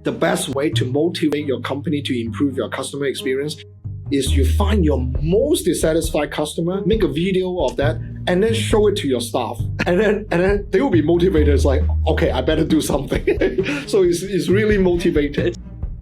The best way to motivate your company to improve your customer experience is you find your most dissatisfied customer, make a video of that, and then show it to your staff. And then they will be motivated. It's like, okay, I better do something. So it's really motivated.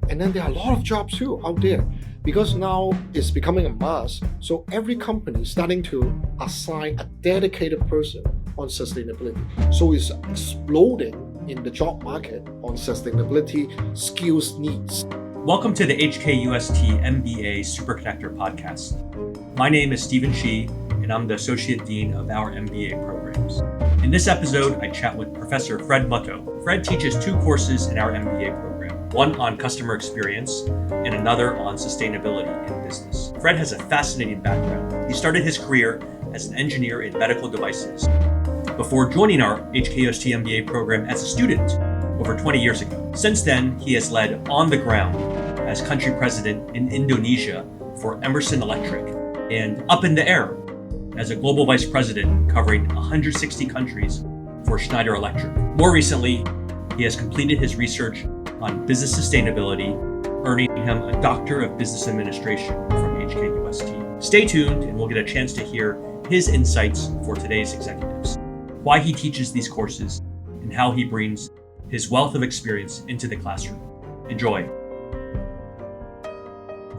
And then there are a lot of jobs too out there, because now it's becoming a must. So every company is starting to assign a dedicated person on sustainability. So it's exploding in the job market on sustainability skills needs. Welcome to the HKUST MBA Superconnector podcast. My name is Shih, and I'm the Associate Dean of our MBA programs. In this episode, I chat with Professor Fred Mutto. Fred teaches 2 courses in our MBA program, one on customer experience and another on sustainability in business. Fred has a fascinating background. He started his career as an engineer in medical devices before joining our HKUST MBA program as a student over 20 years ago. Since then, he has led on the ground as country president in Indonesia for Emerson Electric and up in the air as a global vice president covering 160 countries for Schneider Electric. More recently, he has completed his research on business sustainability, earning him a Doctor of Business Administration from HKUST. Stay tuned and we'll get a chance to hear his insights for today's executives, why he teaches these courses, and how he brings his wealth of experience into the classroom. Enjoy.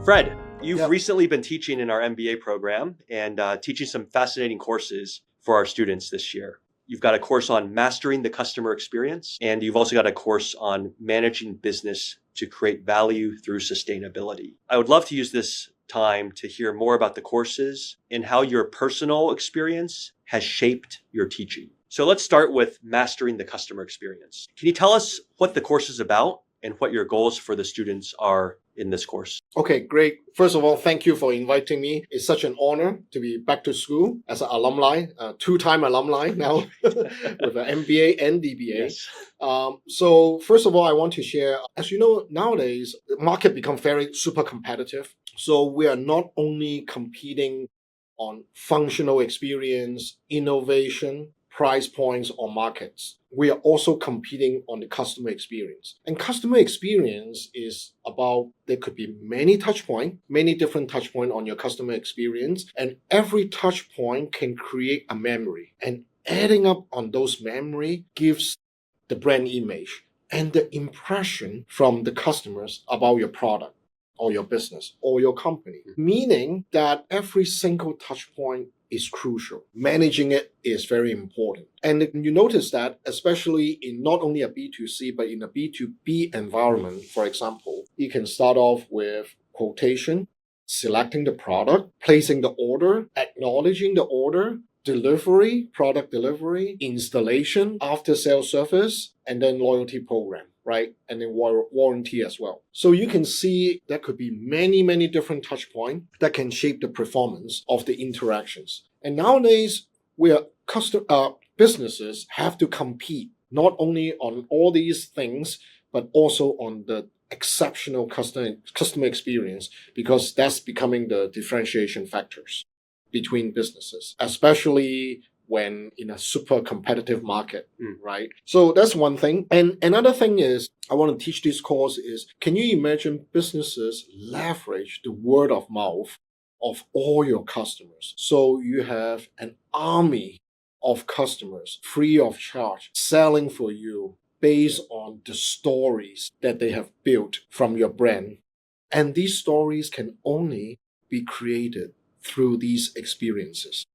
Fred, you've recently been teaching in our MBA program and teaching some fascinating courses for our students this year. You've got a course on mastering the customer experience, and you've also got a course on managing business to create value through sustainability. I would love to use this time to hear more about the courses and how your personal experience has shaped your teaching. So let's start with mastering the customer experience. Can you tell us what the course is about and what your goals for the students are in this course? Okay, great. First of all, thank you for inviting me. It's such an honor to be back to school as an alumni, 2-time alumni now with an MBA and DBA. Yes. So first of all, I want to share, as you know, nowadays, the market becomes very super competitive. So we are not only competing on functional experience, innovation, price points, or markets. We are also competing on the customer experience. And customer experience is about, there could be many different touch points on your customer experience, and every touch point can create a memory. And adding up on those memory gives the brand image and the impression from the customers about your product or your business or your company. Meaning that every single touch point is crucial. Managing it is very important. And you notice that, especially in not only a B2C, but in a B2B environment, for example, you can start off with quotation, selecting the product, placing the order, acknowledging the order, delivery, product delivery, installation, after-sales service, and then loyalty program, right? And then warranty as well. So you can see there could be many different touch points that can shape the performance of the interactions. And nowadays, businesses have to compete not only on all these things, but also on the exceptional customer experience, because that's becoming the differentiation factors between businesses, especially when in a super competitive market, right? So that's one thing. And another thing is, I want to teach this course is, can you imagine businesses leverage the word of mouth of all your customers? So you have an army of customers free of charge selling for you based on the stories that they have built from your brand. And these stories can only be created through these experiences.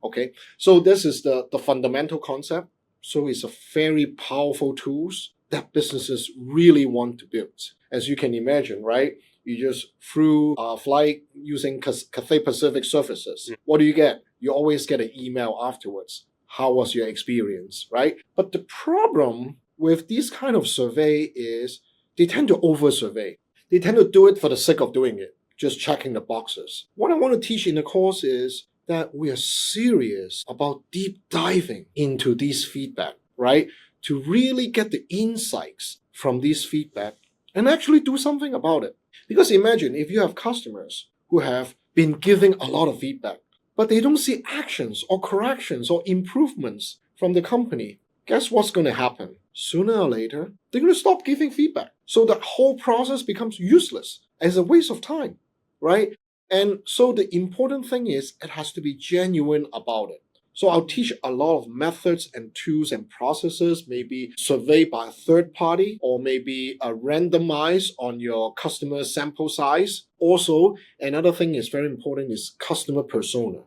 Okay, so this is the fundamental concept. So it's a very powerful tools that businesses really want to build. As you can imagine, right? You just flew a flight using Cathay Pacific services. What do you get? You always get an email afterwards. How was your experience, right? But the problem with these kind of survey is they tend to over-survey. They tend to do it for the sake of doing it, just checking the boxes. What I want to teach in the course is that we are serious about deep diving into these feedback, right? To really get the insights from these feedback and actually do something about it. Because imagine if you have customers who have been giving a lot of feedback, but they don't see actions or corrections or improvements from the company. guess what's going to happen? Sooner or later, they're going to stop giving feedback. So the whole process becomes useless as a waste of time, right? And so the important thing is it has to be genuine about it. So I'll teach a lot of methods and tools and processes, maybe surveyed by a third party or maybe randomized on your customer sample size. Also, another thing is very important is customer persona,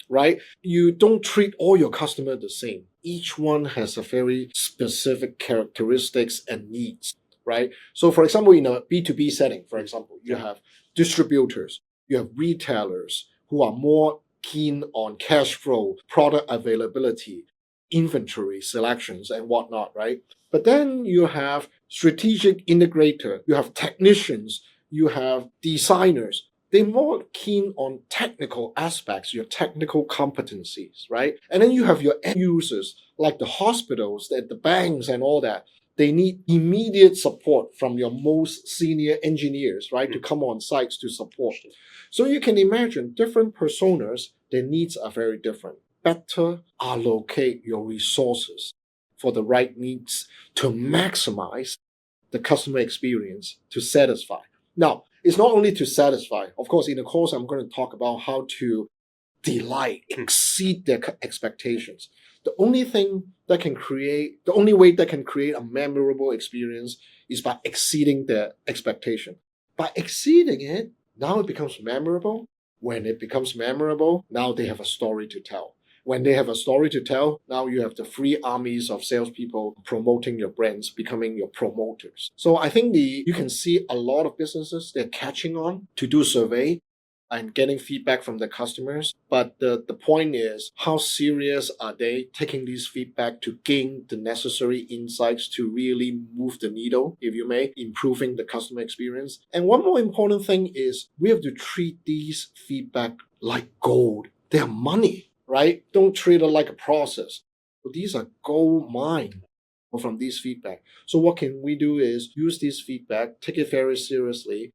right? You don't treat all your customers the same. Each one has a very specific characteristics and needs, right? So for example, in a B2B setting, for example, you have distributors, you have retailers who are more keen on cash flow, product availability, inventory selections, and whatnot, right? But then you have strategic integrator, you have technicians, you have designers. They're more keen on technical aspects, your technical competencies, right? And then you have your end users, like the hospitals, the banks, and all that. They need immediate support from your most senior engineers, right, to come on sites to support. So you can imagine different personas, their needs are very different. Better allocate your resources for the right needs to maximize the customer experience to satisfy. Now, it's not only to satisfy. Of course, in the course, I'm going to talk about how to delight, exceed their expectations. The only way that can create a memorable experience is by exceeding their expectation. By exceeding it, now it becomes memorable. When it becomes memorable, now they have a story to tell. When they have a story to tell, now you have the free armies of salespeople promoting your brands, becoming your promoters. So I think you can see a lot of businesses, they're catching on to do survey and getting feedback from the customers. But the point is, how serious are they taking these feedback to gain the necessary insights to really move the needle, if you may, improving the customer experience? And one more important thing is we have to treat these feedback like gold. They are money, right? Don't treat it like a process. So these are gold mine from these feedback. So what can we do is use this feedback, take it very seriously.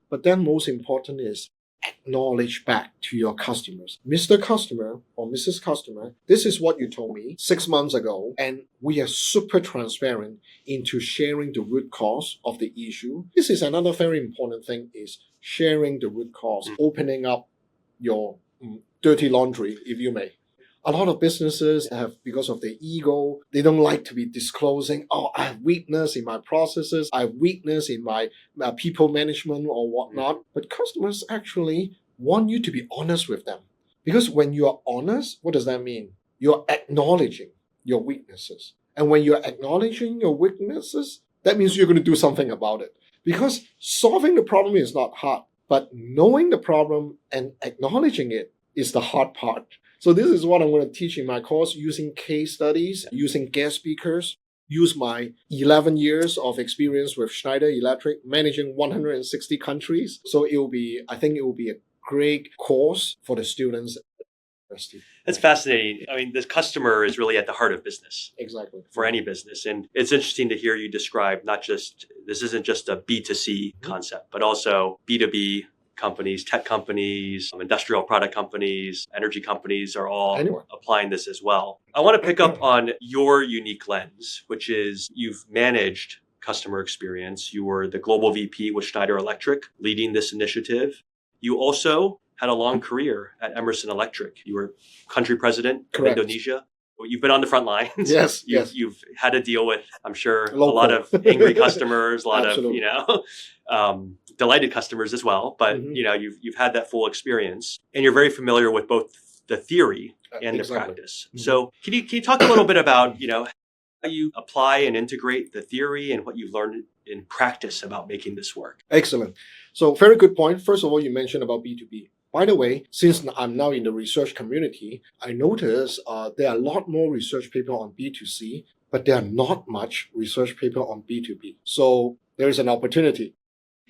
But then most important is acknowledge back to your customers. Mr. Customer or Mrs. Customer, this is what you told me 6 months ago, and we are super transparent into sharing the root cause of the issue. This is another very important thing, is sharing the root cause, opening up your dirty laundry, if you may. A lot of businesses have, because of their ego, they don't like to be disclosing, oh, I have weakness in my processes, I have weakness in my people management or whatnot. But customers actually want you to be honest with them. Because when you are honest, what does that mean? You're acknowledging your weaknesses. And when you're acknowledging your weaknesses, that means you're going to do something about it. Because solving the problem is not hard, but knowing the problem and acknowledging it is the hard part. So this is what I'm going to teach in my course, using case studies, using guest speakers, use my 11 years of experience with Schneider Electric, managing 160 countries. So I think it will be a great course for the students. That's fascinating. I mean, the customer is really at the heart of business. Exactly. For any business. And it's interesting to hear you describe this isn't just a B2C concept, but also B2B companies, tech companies, industrial product companies, energy companies are all applying this as well. I want to pick up on your unique lens, which is you've managed customer experience. You were the global VP with Schneider Electric, leading this initiative. You also had a long career at Emerson Electric. You were country president of Indonesia. You've been on the front lines. Yes, You've had to deal with, I'm sure, a lot of angry customers, a lot of, delighted customers as well. But, you've had that full experience and you're very familiar with both the theory and the practice. So can you talk a little bit about, how you apply and integrate the theory and what you've learned in practice about making this work? Excellent. So very good point. First of all, you mentioned about B2B. By the way, since I'm now in the research community, I notice there are a lot more research paper on B2C, but there are not much research paper on B2B. So there is an opportunity,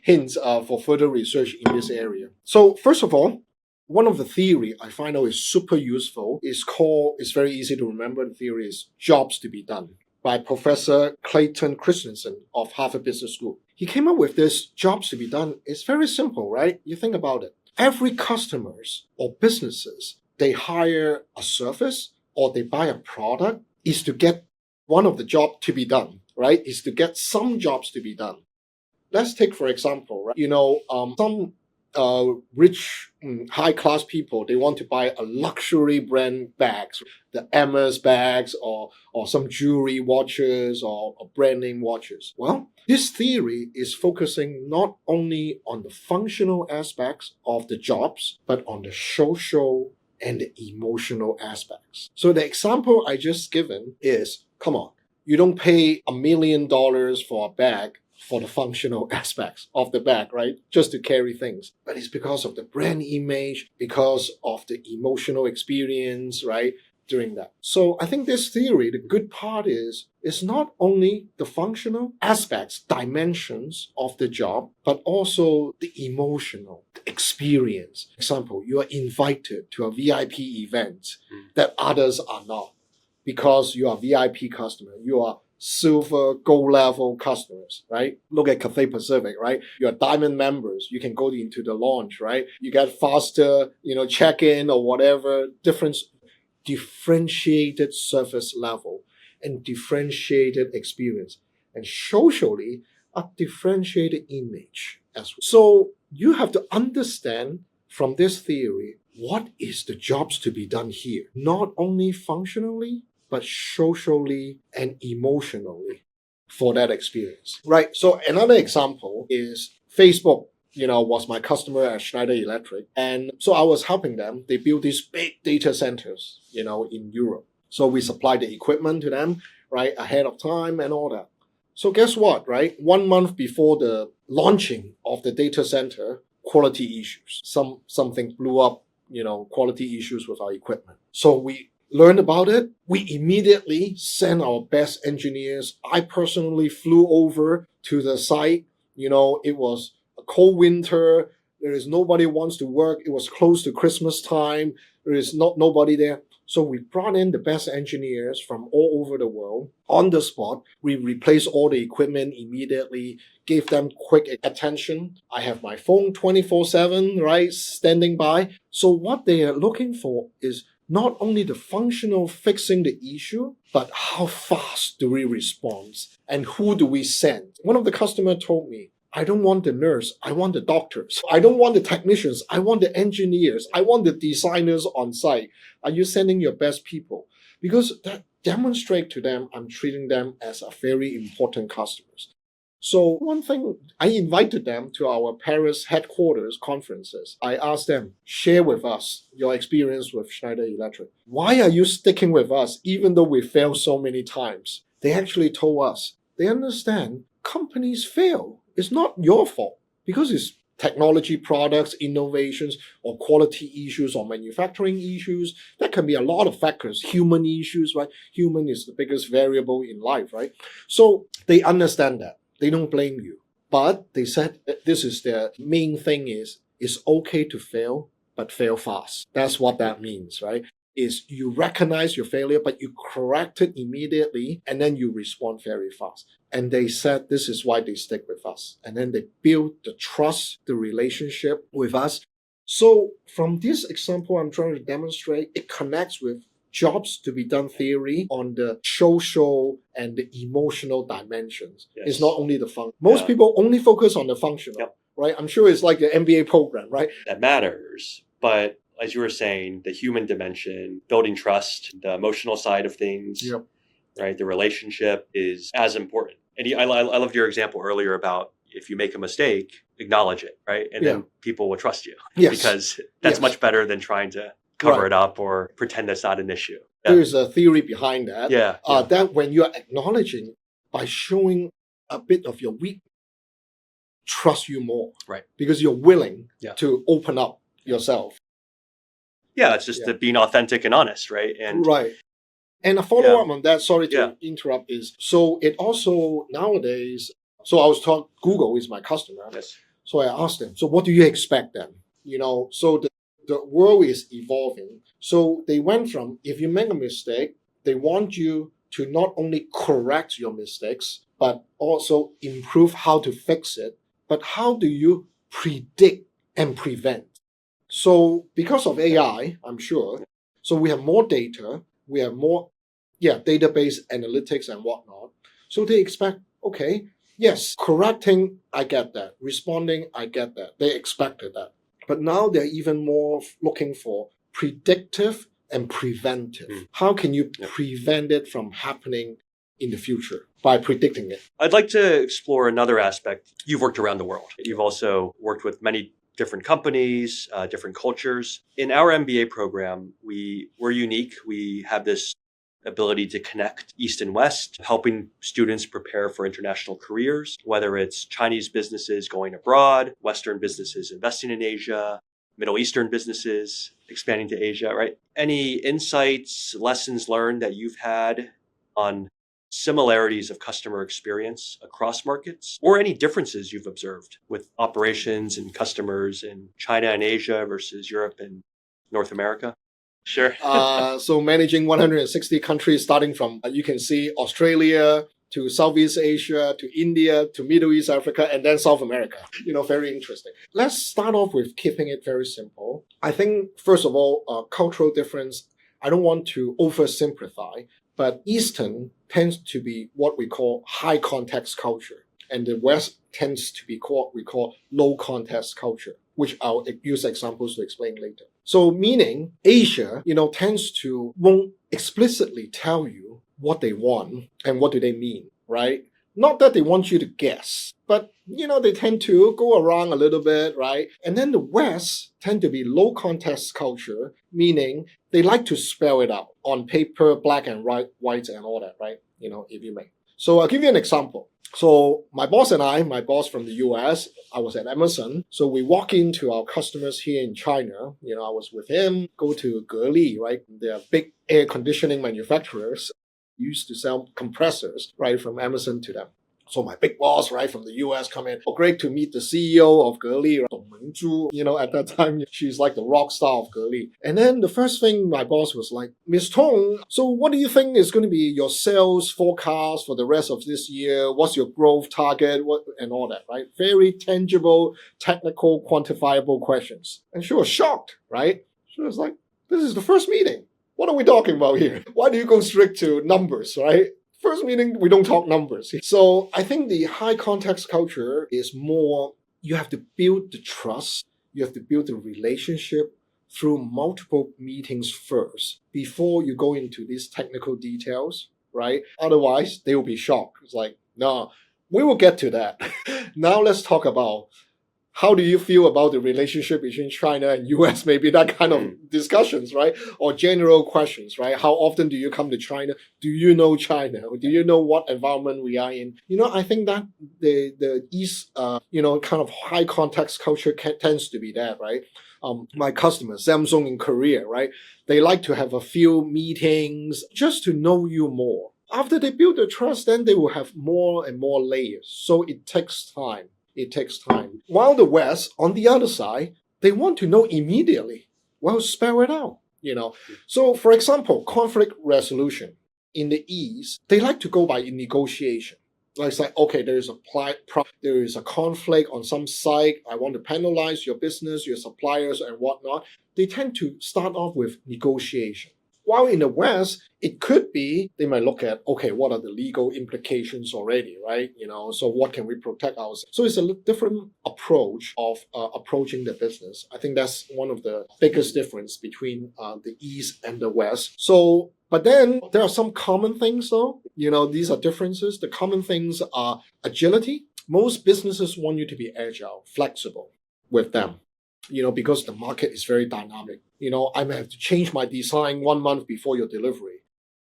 hence for further research in this area. So first of all, one of the theory I find out is super useful it's very easy to remember. The theory is jobs to be done by Professor Clayton Christensen of Harvard Business School. He came up with this jobs to be done. It's very simple, right? You think about it. Every customers or businesses, they hire a service or they buy a product is to get one of the job to be done, right, is to get some jobs to be done. Let's take, for example, right, some rich, high-class people, they want to buy a luxury brand bags, the Hermes bags or some jewelry watches or brand name watches. Well, this theory is focusing not only on the functional aspects of the jobs, but on the social and the emotional aspects. So the example I just given is, come on, you don't pay $1 million for a bag for the functional aspects of the bag, right? Just to carry things. But it's because of the brand image, because of the emotional experience, right? During that. So I think this theory, the good part is, it's not only the functional aspects, dimensions of the job, but also the emotional, the experience. Example, you are invited to a VIP event that others are not because you are VIP customer. You are silver, gold level customers, right? Look at Cathay Pacific, right? You're diamond members. You can go into the lounge, right? You get faster, check-in or whatever, differentiated service level and differentiated experience. And socially, a differentiated image as well. So you have to understand from this theory, what is the jobs to be done here? Not only functionally, but socially and emotionally for that experience, right? So another example is Facebook, was my customer at Schneider Electric. And so I was helping them. They build these big data centers, in Europe. So we supplied the equipment to them, right, ahead of time and all that. So guess what, right? 1 month before the launching of the data center, quality issues. Something blew up, quality issues with our equipment. So we learned about it. We immediately sent our best engineers. I personally flew over to the site. It was a cold winter. There is nobody wants to work. It was close to Christmas time. There is nobody there. So we brought in the best engineers from all over the world on the spot. We replaced all the equipment immediately, gave them quick attention. I have my phone 24/7, right, standing by. So what they are looking for is not only the functional fixing the issue, but how fast do we respond and who do we send? One of the customers told me, I don't want the nurse, I want the doctors. I don't want the technicians, I want the engineers, I want the designers on site. Are you sending your best people? Because that demonstrates to them I'm treating them as a very important customers. So one thing, I invited them to our Paris headquarters conferences. I asked them, share with us your experience with Schneider Electric. Why are you sticking with us even though we failed so many times? They actually told us, they understand companies fail. It's not your fault because it's technology products, innovations, or quality issues or manufacturing issues. That can be a lot of factors, human issues, right? Human is the biggest variable in life, right? So they understand that. They don't blame you. But they said that this is their main thing is, it's okay to fail, but fail fast. That's what that means, right? Is you recognize your failure, but you correct it immediately, and then you respond very fast. And they said this is why they stick with us. And then they build the trust, the relationship with us. So from this example I'm trying to demonstrate, it connects with jobs to be done theory on the social and the emotional dimensions. Yes. It's not only the function. Most people only focus on the functional, right? I'm sure it's like the MBA program, right? That matters. But as you were saying, the human dimension, building trust, the emotional side of things, right? The relationship is as important. And I loved your example earlier about if you make a mistake, acknowledge it, right? And then people will trust you. Yes. Because that's much better than trying to cover it up or pretend that's not an issue. There's a theory behind that. That when you're acknowledging by showing a bit of your weakness, trust you more. Right. Because you're willing to open up yourself. Yeah, it's just being authentic and honest, right? And And a follow-up on that, sorry to interrupt, is so it also nowadays, so I was taught Google is my customer. Yes. So I asked them, so what do you expect then? So the world is evolving. So they went from, if you make a mistake, they want you to not only correct your mistakes, but also improve how to fix it. But how do you predict and prevent? So because of AI, I'm sure, so we have more data, we have more database analytics and whatnot. So they expect, okay, yes, correcting, I get that. Responding, I get that. They expected that. But now they're even more looking for predictive and preventive. How can you prevent it from happening in the future by predicting it? I'd like to explore another aspect. You've worked around the world. You've also worked with many different companies, different cultures. In our MBA program, we're unique. We have this ability to connect East and West, helping students prepare for international careers, whether it's Chinese businesses going abroad, Western businesses investing in Asia, Middle Eastern businesses expanding to Asia, right? Any insights, lessons learned that you've had on similarities of customer experience across markets, or any differences you've observed with operations and customers in China and Asia versus Europe and North America? Sure. So managing 160 countries, starting from, you can see Australia to Southeast Asia, to India, to Middle East, Africa, and then South America. Very interesting. Let's start off with keeping it very simple. I think, first of all, cultural difference, I don't want to oversimplify, but Eastern tends to be what we call high context culture, and the West tends to be what we call low context culture, which I'll use examples to explain later. So meaning Asia, tends to won't explicitly tell you what they want and what do they mean, right? Not that they want you to guess, but they tend to go around a little bit, right? And then the West tend to be low context culture, meaning they like to spell it out on paper, black and white and all that, right? If you may. So I'll give you an example. So my boss and my boss from the US, I was at Emerson. So we walk into our customers here in China. I was with him, go to 𝐸𝐮, right? They're big air conditioning manufacturers, used to sell compressors, right, from Emerson to them. So my big boss, right, from the US come in. Oh, great to meet the CEO of 𝐸𝐮, Dong Mengzhu. At that time, she's like the rock star of 𝐸𝐮. And then the first thing my boss was like, Miss Tong, so what do you think is going to be your sales forecast for the rest of this year? What's your growth target? And all that, right? Very tangible, technical, quantifiable questions. And she was shocked, right? She was like, this is the first meeting. What are we talking about here? Why do you go strict to numbers, right? First meeting, we don't talk numbers. So I think the high context culture is more, you have to build the trust, you have to build the relationship through multiple meetings first before you go into these technical details, right? Otherwise, they will be shocked. It's like, no, we will get to that. Now let's talk about how do you feel about the relationship between China and US? Maybe that kind of discussions, right? Or general questions, right? How often do you come to China? Do you know China? Do you know what environment we are in? I think that the East, kind of high context culture tends to be that, right? My customers, Samsung in Korea, right? They like to have a few meetings just to know you more. After they build the trust, then they will have more and more layers. So it takes time. It takes time. While the West, on the other side, they want to know immediately. Well, spell it out, So, for example, conflict resolution. In the East, they like to go by negotiation. It's like, okay, there is a conflict on some site. I want to penalize your business, your suppliers, and whatnot. They tend to start off with negotiation. While in the West, it could be, they might look at, okay, what are the legal implications already, right? So what can we protect ourselves? So it's a different approach of approaching the business. I think that's one of the biggest difference between the East and the West. So, but then there are some common things though. These are differences. The common things are agility. Most businesses want you to be agile, flexible with them. Because the market is very dynamic. I may have to change my design 1 month before your delivery.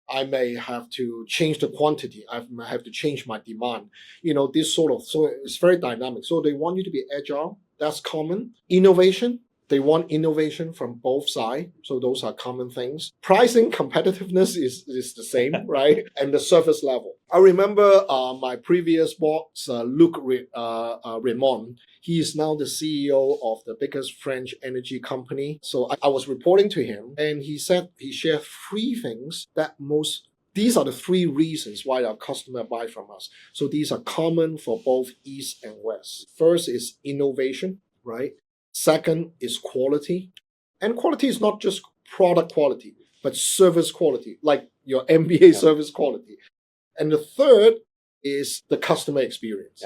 I may have to change the quantity. I may have to change my demand. So it's very dynamic. So they want you to be agile. That's common. Innovation. They want innovation from both sides. So those are common things. Pricing competitiveness is the same, right? And the service level. I remember my previous boss, Luc Raymond. He is now the CEO of the biggest French energy company. So I was reporting to him, and he said he shared 3 things these are the 3 reasons why our customer buy from us. So these are common for both East and West. First is innovation, right? Second is quality. And quality is not just product quality, but service quality. Like your MBA service quality. And the third is the customer experience,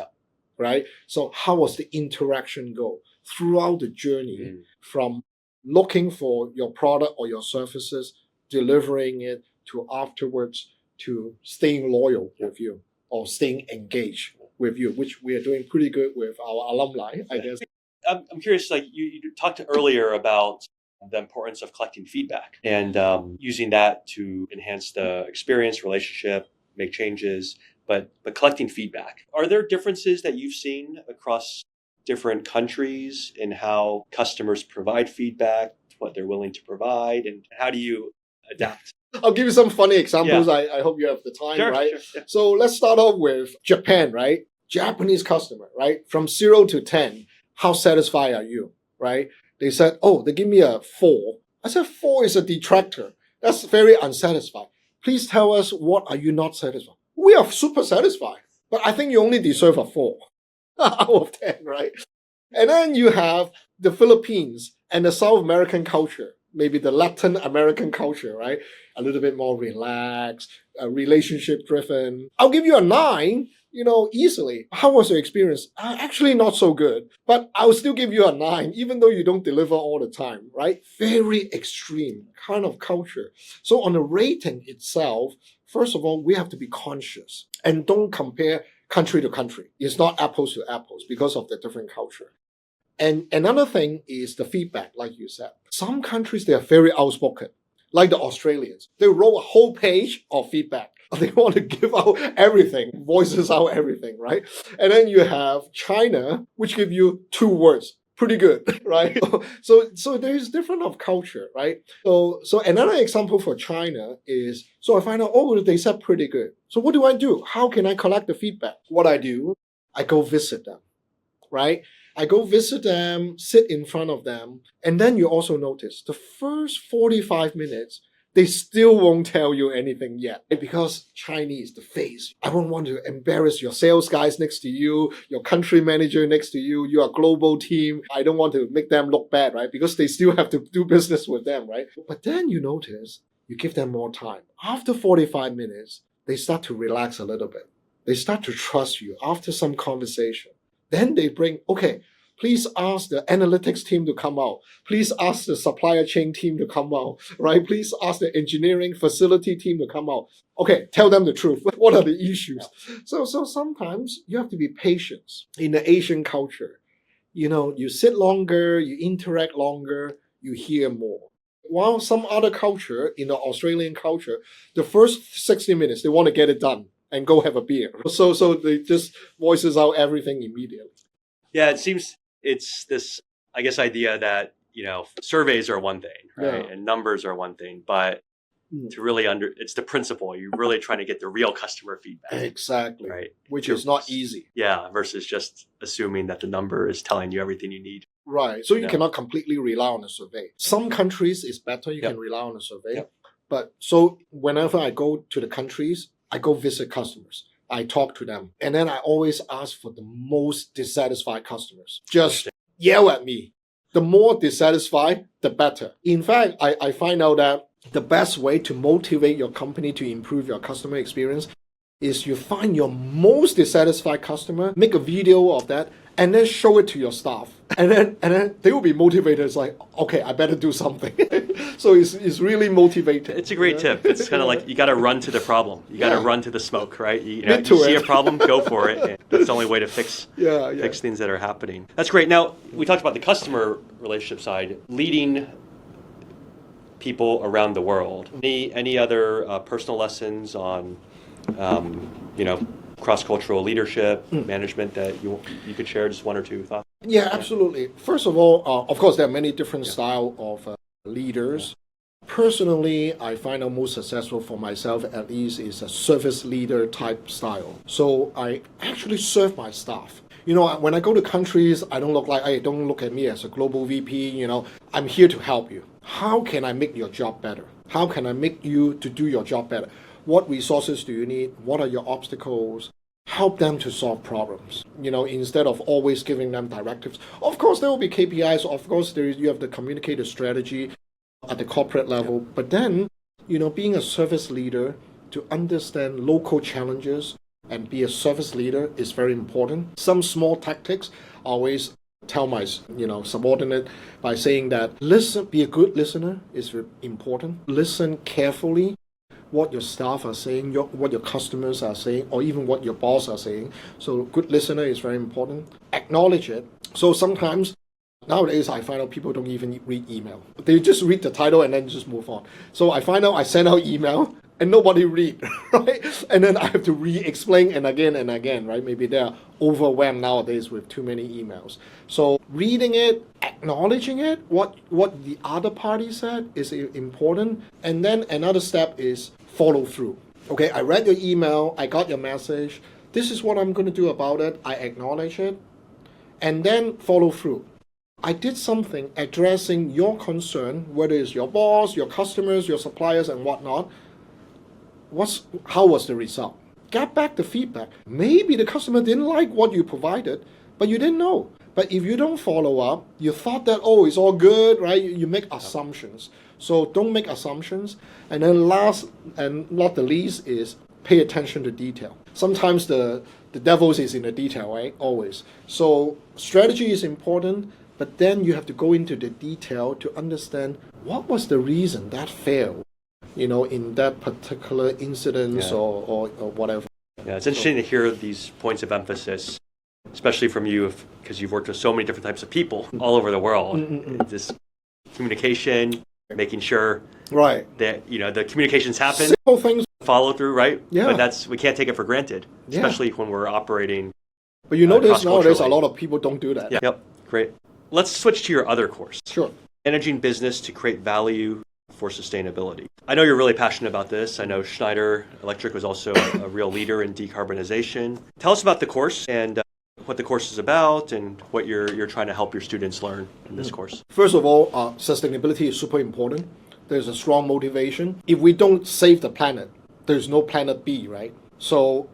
right? So how was the interaction go throughout the journey from looking for your product or your services, delivering it, to afterwards to staying loyal with you or staying engaged with you, which we are doing pretty good with our alumni, I guess. I'm curious, like you talked earlier about the importance of collecting feedback and using that to enhance the experience, relationship, make changes, but collecting feedback. Are there differences that you've seen across different countries in how customers provide feedback, what they're willing to provide, and how do you adapt? I'll give you some funny examples. I hope you have the time, right? Sure. So let's start off with Japan, right? Japanese customer, right? From 0 to 10, how satisfied are you, right? They said, they give me a 4. I said, 4 is a detractor. That's very unsatisfied. Please tell us, what are you not satisfied? We are super satisfied, but I think you only deserve a 4 out of 10, right? And then you have the Philippines and the South American culture, maybe the Latin American culture, right? A little bit more relaxed, relationship driven. I'll give you a 9, easily. How was your experience? Actually not so good, but I'll still give you a 9, even though you don't deliver all the time, right? Very extreme kind of culture. So on the rating itself, first of all, we have to be conscious and don't compare country to country. It's not apples to apples because of the different culture. And another thing is the feedback, like you said. Some countries, they are very outspoken, like the Australians. They wrote a whole page of feedback. They want to give out everything, voices out everything, right? And then you have China, which give you 2 words. Pretty good, right? So there is different of culture, right? So another example for China is, so I find out, they said pretty good. So what do? How can I collect the feedback? What I do, I go visit them, right? I go visit them, sit in front of them, and then you also notice the first 45 minutes, they still won't tell you anything yet because Chinese, the face. I don't want to embarrass your sales guys next to you, your country manager next to you, your global team. I don't want to make them look bad, right? Because they still have to do business with them, right? But then you notice, you give them more time. After 45 minutes, they start to relax a little bit. They start to trust you after some conversation. Then they bring, please ask the analytics team to come out. Please ask the supplier chain team to come out, right? Please ask the engineering facility team to come out. Tell them the truth. What are the issues? So sometimes you have to be patient. In the Asian culture, you sit longer, you interact longer, you hear more. While some other culture, in the Australian culture, the first 60 minutes, they want to get it done and go have a beer. So they just voices out everything immediately. Yeah, it seems it's this, I guess, idea that, surveys are one thing, right? Yeah. And numbers are one thing, but to really it's the principle. You're really trying to get the real customer feedback. Exactly. Right. Which is not easy. Yeah. Versus just assuming that the number is telling you everything you need. Right. So you cannot completely rely on a survey. Some countries is better. You can rely on a survey. Yep. But so whenever I go to the countries, I go visit customers. I talk to them. And then I always ask for the most dissatisfied customers. Just yell at me. The more dissatisfied, the better. In fact, I find out that the best way to motivate your company to improve your customer experience is you find your most dissatisfied customer, make a video of that, and then show it to your staff. And then they will be motivated. It's like, I better do something. So it's really motivating. It's a great tip. It's kind of like you got to run to the problem. You got to run to the smoke, right? You see a problem, go for it. And that's the only way to fix things that are happening. That's great. Now, we talked about the customer relationship side, leading people around the world. Any other personal lessons on, cross-cultural leadership, management that you could share? Just 1 or 2 thoughts? Yeah, absolutely. First of all, of course, there are many different styles of leaders. Personally, I find out most successful for myself, at least, is a service leader type style. So I actually serve my staff. When I go to countries, don't look at me as a global VP. I'm here to help you. How can I make your job better? How can I make you to do your job better? What resources do you need? What are your obstacles? Help them to solve problems, instead of always giving them directives. Of course, there will be KPIs. Of course, you have to communicate a strategy at the corporate level. But then being a service leader, to understand local challenges and be a service leader is very important. Some small tactics I always tell my subordinate by saying that be a good listener is important. Listen carefully what your staff are saying, what your customers are saying, or even what your boss are saying. So good listener is very important. Acknowledge it. So sometimes nowadays I find out people don't even read email. They just read the title and then just move on. So I find out I send out email and nobody read, right? And then I have to re-explain and again, right? Maybe they're overwhelmed nowadays with too many emails. So reading it, acknowledging it, what the other party said is important. And then another step is follow through. Okay, I read your email, I got your message. This is what I'm going to do about it. I acknowledge it. And then follow through. I did something addressing your concern, whether it's your boss, your customers, your suppliers, and whatnot. How was the result? Get back the feedback. Maybe the customer didn't like what you provided, but you didn't know. But if you don't follow up, you thought that, it's all good, right? You make assumptions. So don't make assumptions. And then last and not the least is pay attention to detail. Sometimes the devil is in the detail, right? Always. So strategy is important, but then you have to go into the detail to understand what was the reason that failed, in that particular incident or whatever. Yeah, it's interesting to hear these points of emphasis, especially from you, because you've worked with so many different types of people all over the world. This communication, making sure that the communications happen, simple things, follow through, right? Yeah. But we can't take it for granted, especially when we're operating. But notice nowadays a lot of people don't do that. Yeah. Yep. Great. Let's switch to your other course. Sure. Managing business to create value for sustainability. I know you're really passionate about this. I know Schneider Electric was also a real leader in decarbonization. Tell us about the course and what the course is about and what you're trying to help your students learn in this course. First of all, sustainability is super important. There's a strong motivation. If we don't save the planet, there's no planet B, right? So,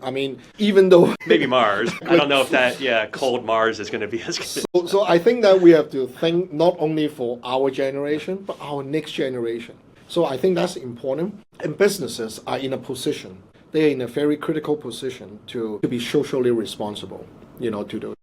even though... Maybe Mars. I don't know if that, cold Mars is going to be as good. So I think that we have to think not only for our generation, but our next generation. So I think that's important. And businesses are in a position, they're in a very critical position to be socially responsible, to do it.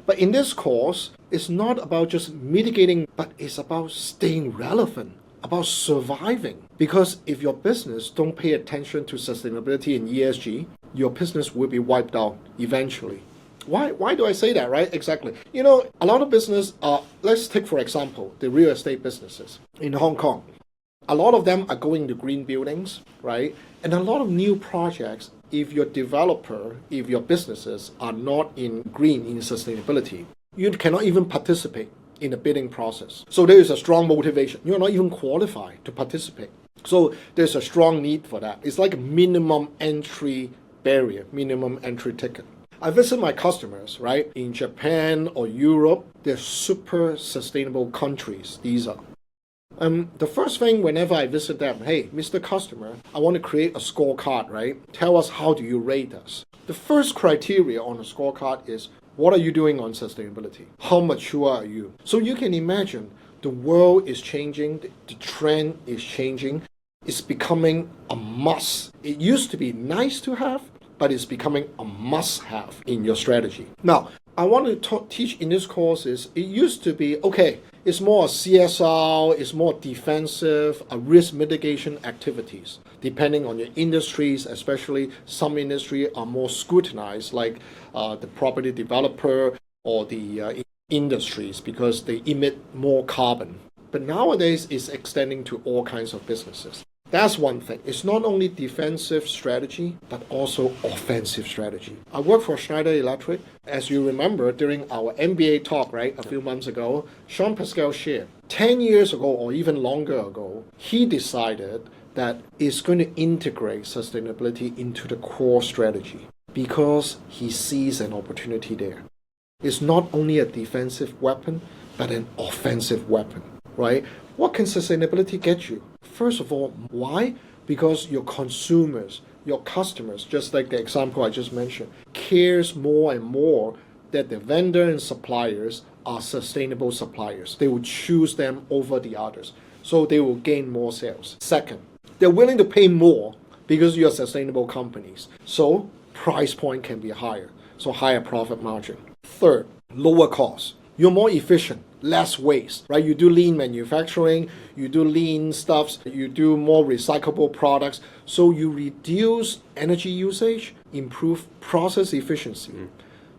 But in this course, it's not about just mitigating, but it's about staying relevant, about surviving. Because if your business don't pay attention to sustainability and ESG, your business will be wiped out eventually. Why do I say that, right? Exactly. A lot of business, let's take, for example, the real estate businesses in Hong Kong. A lot of them are going to green buildings, right? And a lot of new projects, if your businesses are not in green, in sustainability, you cannot even participate in the bidding process. So there is a strong motivation. You're not even qualified to participate. So there's a strong need for that. It's like a minimum entry barrier, minimum entry ticket. I visit my customers, right, in Japan or Europe. They're super sustainable countries, these are. The first thing whenever I visit them, hey, Mr. Customer, I want to create a scorecard, right? Tell us, how do you rate us? The first criteria on a scorecard is, what are you doing on sustainability? How mature are you? So you can imagine the world is changing, the trend is changing. It's becoming a must. It used to be nice to have, but it's becoming a must-have in your strategy. Now, I want to teach in this course is, it used to be, it's more a CSR, it's more defensive, a risk mitigation activities. Depending on your industries, especially some industries are more scrutinized, like the property developer or the industries, because they emit more carbon. But nowadays, it's extending to all kinds of businesses. That's one thing. It's not only defensive strategy, but also offensive strategy. I work for Schneider Electric. As you remember, during our MBA talk, right, a few months ago, Jean-Pascal shared, 10 years ago or even longer ago, he decided that it's going to integrate sustainability into the core strategy because he sees an opportunity there. It's not only a defensive weapon, but an offensive weapon, right? What can sustainability get you? First of all, why? Because your consumers, your customers, just like the example I just mentioned, cares more and more that the vendor and suppliers are sustainable suppliers. They will choose them over the others. So they will gain more sales. Second, they're willing to pay more because you're sustainable companies. So price point can be higher, so higher profit margin. Third, lower cost. You're more efficient, less waste, right? You do lean manufacturing, you do lean stuffs, you do more recyclable products. So you reduce energy usage, improve process efficiency.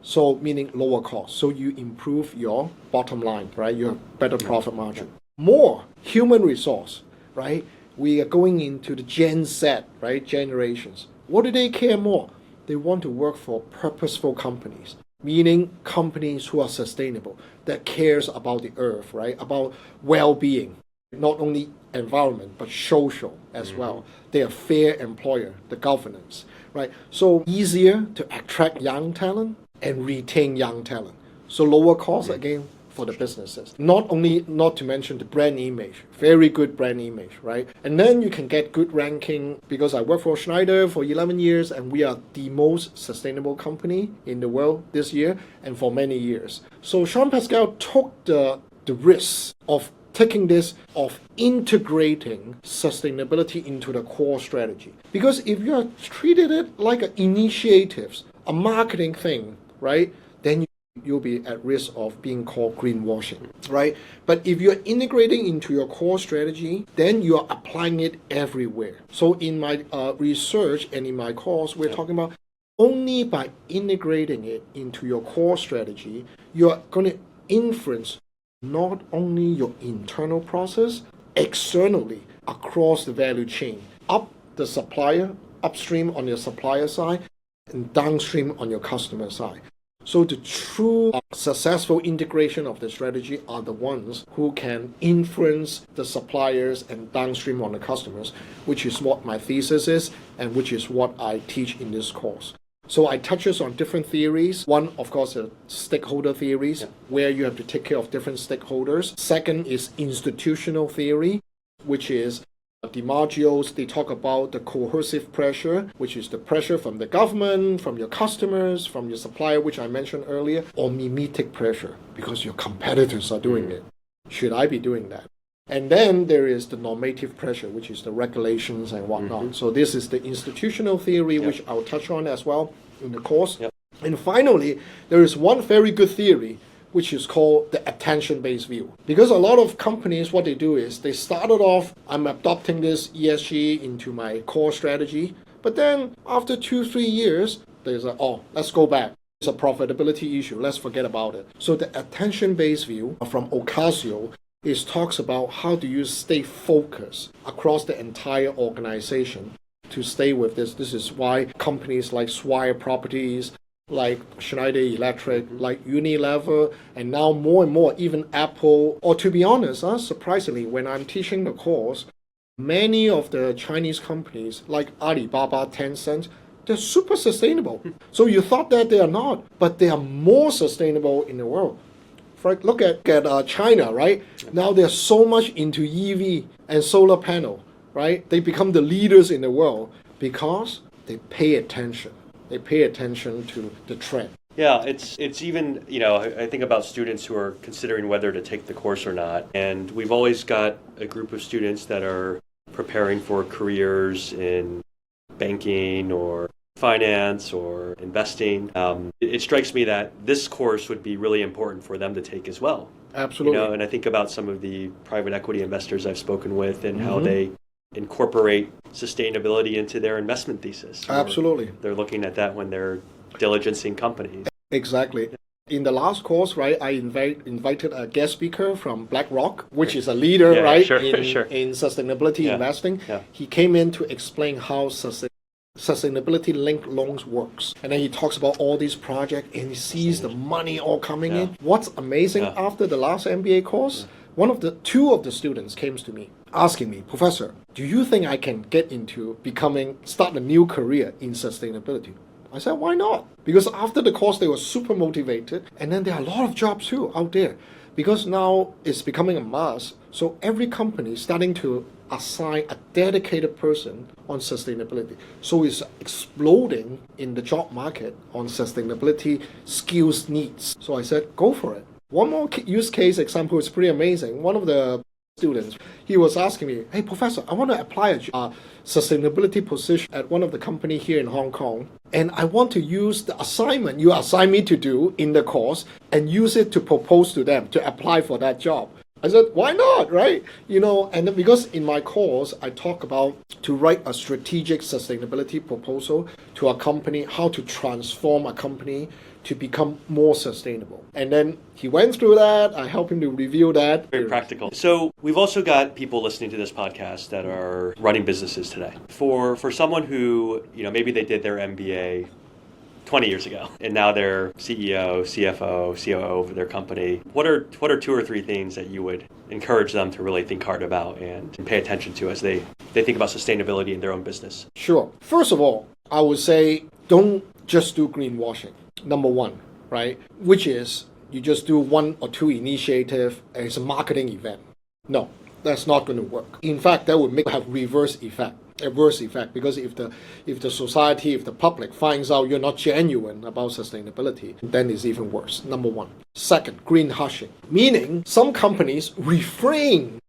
So meaning lower cost. So you improve your bottom line, right? Your better profit margin. More human resource, right? We are going into the Gen Z, right? Generations. What do they care more? They want to work for purposeful companies, meaning companies who are sustainable, that cares about the earth, right? About well-being, not only environment, but social as well. They are fair employer, the governance, right? So easier to attract young talent and retain young talent. So lower cost again for the businesses. Not to mention the brand image, very good brand image, right? And then you can get good ranking because I worked for Schneider for 11 years and we are the most sustainable company in the world this year and for many years. So Jean Pascal took the risk of taking this, of integrating sustainability into the core strategy. Because if you are treated it like an initiative, a marketing thing, right? Then you'll be at risk of being called greenwashing, right? But if you're integrating into your core strategy, then you are applying it everywhere. So in my research and in my course, we're talking about only by integrating it into your core strategy, you're going to influence not only your internal process, externally across the value chain, up the supplier, upstream on your supplier side, and downstream on your customer side. So the true successful integration of the strategy are the ones who can influence the suppliers and downstream on the customers, which is what my thesis is and which is what I teach in this course. So I touches on different theories. One, of course, the stakeholder theories, where you have to take care of different stakeholders. Second is institutional theory, which is DiMaggio's, they talk about the coercive pressure, which is the pressure from the government, from your customers, from your supplier, which I mentioned earlier, or mimetic pressure, because your competitors are doing it. Should I be doing that? And then there is the normative pressure, which is the regulations and whatnot. So this is the institutional theory, which I'll touch on as well in the course. And finally, there is one very good theory, which is called the attention-based view. Because a lot of companies, what they do is they started off, I'm adopting this ESG into my core strategy, but then after 2-3 years, they say, oh, let's go back. It's a profitability issue, let's forget about it. So the attention-based view from Ocasio talks about how do you stay focused across the entire organization to stay with this. This is why companies like Swire Properties, like Schneider Electric, like Unilever, and now more and more, even Apple, or to be honest, surprisingly, when I'm teaching the course, many of the Chinese companies like Alibaba, Tencent, they're super sustainable. So you thought that they are not, but they are more sustainable in the world. Look at China, right? Now they're so much into EV and solar panel, right? They become the leaders in the world because they pay attention. They pay attention to the trend. Yeah, it's even, I think about students who are considering whether to take the course or not. And we've always got a group of students that are preparing for careers in banking or finance or investing. It strikes me that this course would be really important for them to take as well. Absolutely. And I think about some of the private equity investors I've spoken with and how they incorporate sustainvitality into their investment thesis. Absolutely. They're looking at that when they're diligencing companies. Exactly. In the last course, right, I invited a guest speaker from BlackRock, which is a leader, in sustainability investing. Yeah. He came in to explain how sustainability-linked loans works. And then he talks about all these projects and he sees the money all coming in. What's amazing after the last MBA course, two of the students came to me asking me, Professor, do you think I can get into start a new career in sustainability? I said, why not? Because after the course, they were super motivated. And then there are a lot of jobs too out there. Because now it's becoming a mass. So every company is starting to assign a dedicated person on sustainability. So it's exploding in the job market on sustainability skills needs. So I said, go for it. One more use case example is pretty amazing. One of the students. He was asking me, hey, Professor, I want to apply a sustainability position at one of the company here in Hong Kong. And I want to use the assignment you assigned me to do in the course and use it to propose to them to apply for that job. I said, why not, right? And then because in my course, I talk about to write a strategic sustainability proposal to a company, how to transform a company to become more sustainable. And then he went through that. I helped him to review that. Very practical. So we've also got people listening to this podcast that are running businesses today. For someone who, maybe they did their MBA 20 years ago, and now they're CEO, CFO, COO of their company. What are 2 or 3 things that you would encourage them to really think hard about and pay attention to as they think about sustainability in their own business? Sure. First of all, I would say don't just do greenwashing. Number one, right? Which is you just do 1 or 2 initiative as a marketing event. No, that's not going to work. In fact, that would have adverse effect, because if the society, if the public finds out you're not genuine about sustainability, then it's even worse. Number one. Second, greenwashing, meaning some companies refrain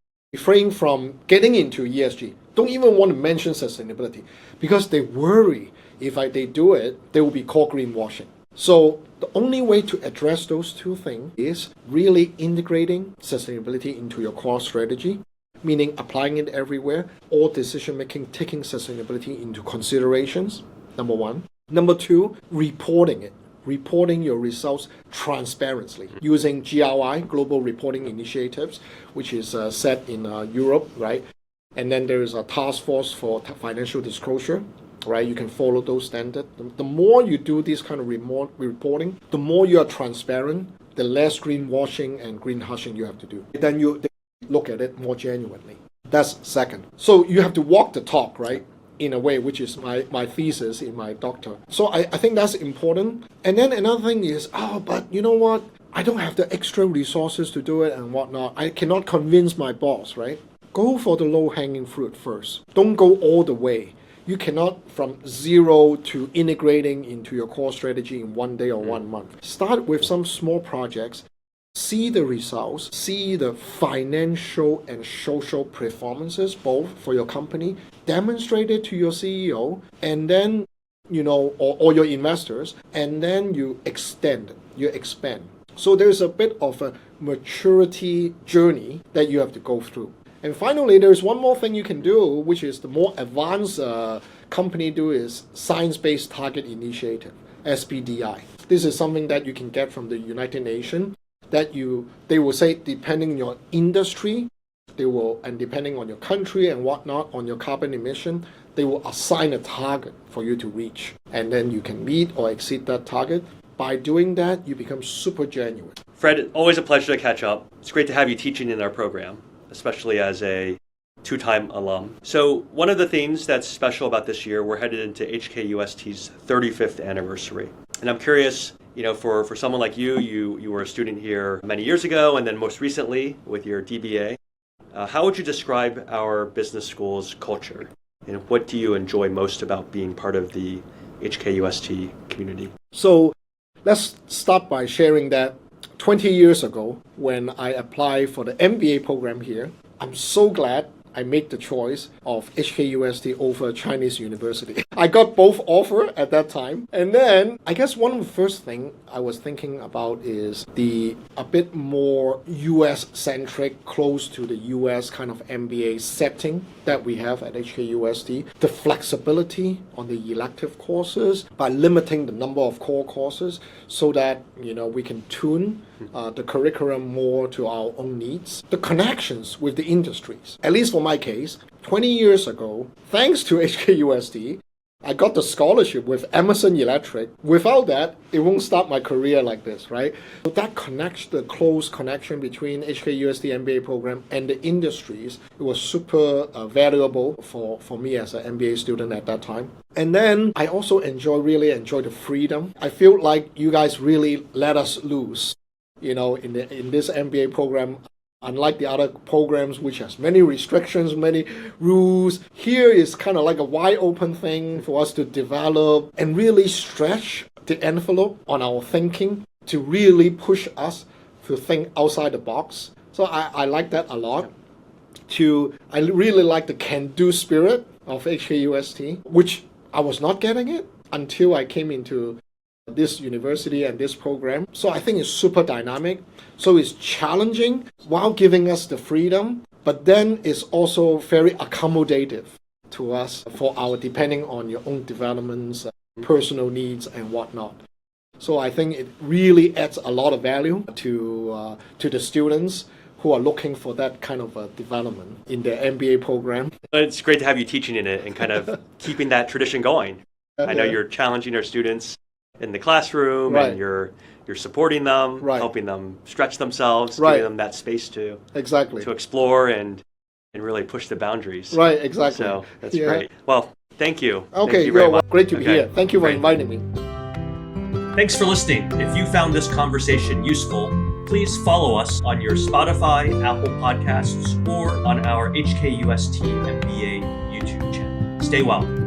from getting into ESG, don't even want to mention sustainability because they worry if they do it, they will be called greenwashing. So the only way to address those 2 things is really integrating sustainability into your core strategy, meaning applying it everywhere, all decision-making, taking sustainability into considerations, number 1. Number 2, reporting your results transparently using GRI, Global Reporting Initiatives, which is set in Europe, right? And then there is a task force for financial disclosure, right? You can follow those standards. The more you do this kind of reporting, the more you are transparent, the less greenwashing and greenwashing you have to do. Then you look at it more genuinely. That's second. So you have to walk the talk, right? In a way, which is my thesis in my doctor. So I think that's important. And then another thing is, but you know what? I don't have the extra resources to do it and whatnot. I cannot convince my boss, right? Go for the low-hanging fruit first. Don't go all the way. You cannot from 0 to integrating into your core strategy in 1 day or 1 month. Start with some small projects. See the results, see the financial and social performances both for your company, demonstrate it to your CEO, and then, or your investors, and then you expand. So there's a bit of a maturity journey that you have to go through. And finally, there's one more thing you can do, which is the more advanced company do is Science-Based Target Initiative, SBTi. This is something that you can get from the United Nations. They will say, depending on your industry, and depending on your country and whatnot, on your carbon emission, they will assign a target for you to reach. And then you can meet or exceed that target. By doing that, you become super genuine. Fred, always a pleasure to catch up. It's great to have you teaching in our program, especially as a 2-time alum. So one of the things that's special about this year, we're headed into HKUST's 35th anniversary. And I'm curious, for someone like you were a student here many years ago, and then most recently with your DBA. How would you describe our business school's culture? And what do you enjoy most about being part of the HKUST community? So let's start by sharing that 20 years ago, when I applied for the MBA program here, I'm so glad I made the choice of HKUST over Chinese university. I got both offer at that time. And then I guess one of the first thing I was thinking about is a bit more US-centric, close to the US kind of MBA setting that we have at HKUST. The flexibility on the elective courses by limiting the number of core courses so that, we can tune the curriculum more to our own needs. The connections with the industries, at least for my case, 20 years ago, thanks to HKUST, I got the scholarship with Emerson Electric. Without that, it won't start my career like this, right? So that the close connection between HKUST MBA program and the industries, it was super valuable for me as an MBA student at that time. And then I also really enjoy the freedom. I feel like you guys really let us loose, in this MBA program. Unlike the other programs, which has many restrictions, many rules, here is kind of like a wide open thing for us to develop and really stretch the envelope on our thinking to really push us to think outside the box. So I like that a lot. I really like the can-do spirit of HKUST, which I was not getting it until I came into this university and this program. So I think it's super dynamic. So it's challenging while giving us the freedom, but then it's also very accommodative to us for our, depending on your own developments, personal needs and whatnot. So I think it really adds a lot of value to the students who are looking for that kind of development in their MBA program. It's great to have you teaching in it and kind of keeping that tradition going. I know you're challenging our students in the classroom, and you're supporting them, helping them stretch themselves, giving them that space to explore and really push the boundaries. Right, exactly. So that's great. Well, thank you. Okay, thank you very much. Great to be here. Thank you for inviting me. Thanks for listening. If you found this conversation useful, please follow us on your Spotify, Apple Podcasts, or on our HKUST MBA YouTube channel. Stay well.